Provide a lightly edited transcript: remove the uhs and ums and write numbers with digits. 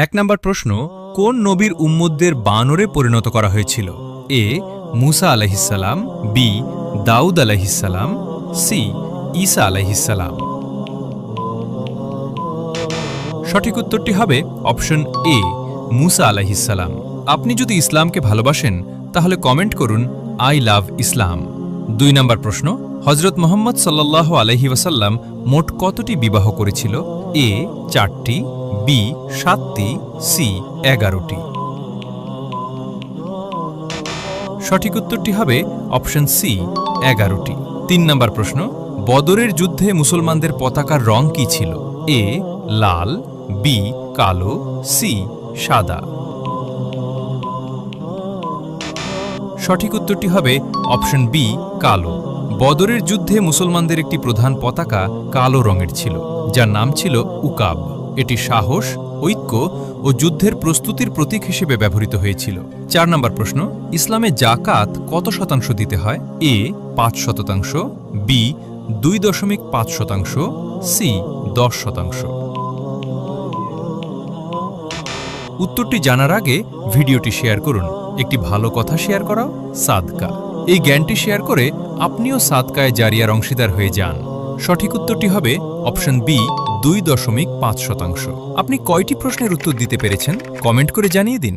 1 নম্বর প্রশ্ন, কোন নবীর উম্মতদের বানরে পরিণত করা হয়েছিল? এ মুসা আলাইহিসসালাম, বি দাউদ আলাইহিসসালাম, সি ঈসা আলাইহিসসালাম। সঠিক উত্তরটি হবে অপশন এ মুসা আলাইহিসসালাম। আপনি যদি ইসলামকে ভালোবাসেন তাহলে কমেন্ট করুন আই লাভ ইসলাম। 2 নম্বর প্রশ্ন, হজরত মুহাম্মদ সাল্লাল্লাহু আলাইহি ওয়াসাল্লাম মোট কতটি বিবাহ করেছিল? এ 4টি, বি 7টি, সি 11টি। সঠিক উত্তরটি হবে অপশন সি 11টি। 3 নম্বর প্রশ্ন, বদরের যুদ্ধে মুসলমানদের পতাকার রং কি ছিল? এ লাল, বি কালো, সি সাদা। সঠিক উত্তরটি হবে অপশন বি কালো। বদরের যুদ্ধে মুসলমানদের একটি প্রধান পতাকা কালো রঙের ছিল, যার নাম ছিল উকাব। এটি সাহস, ঐক্য ও যুদ্ধের প্রস্তুতির প্রতীক হিসেবে ব্যবহৃত হয়েছিল। 4 নম্বর প্রশ্ন, ইসলামে জাকাত কত শতাংশ দিতে হয়? এ 5%, বি 2.5%, সি 10%। উত্তরটি জানার আগে ভিডিওটি শেয়ার করুন। একটি ভালো কথা শেয়ার করাও সাদকা। এই জ্ঞানটি শেয়ার করে আপনিও সাদকায় জারিয়ার অংশীদার হয়ে যান। সঠিক উত্তরটি হবে অপশন বি 2.5%। আপনি কয়টি প্রশ্নের উত্তর দিতে পেরেছেন কমেন্ট করে জানিয়ে দিন।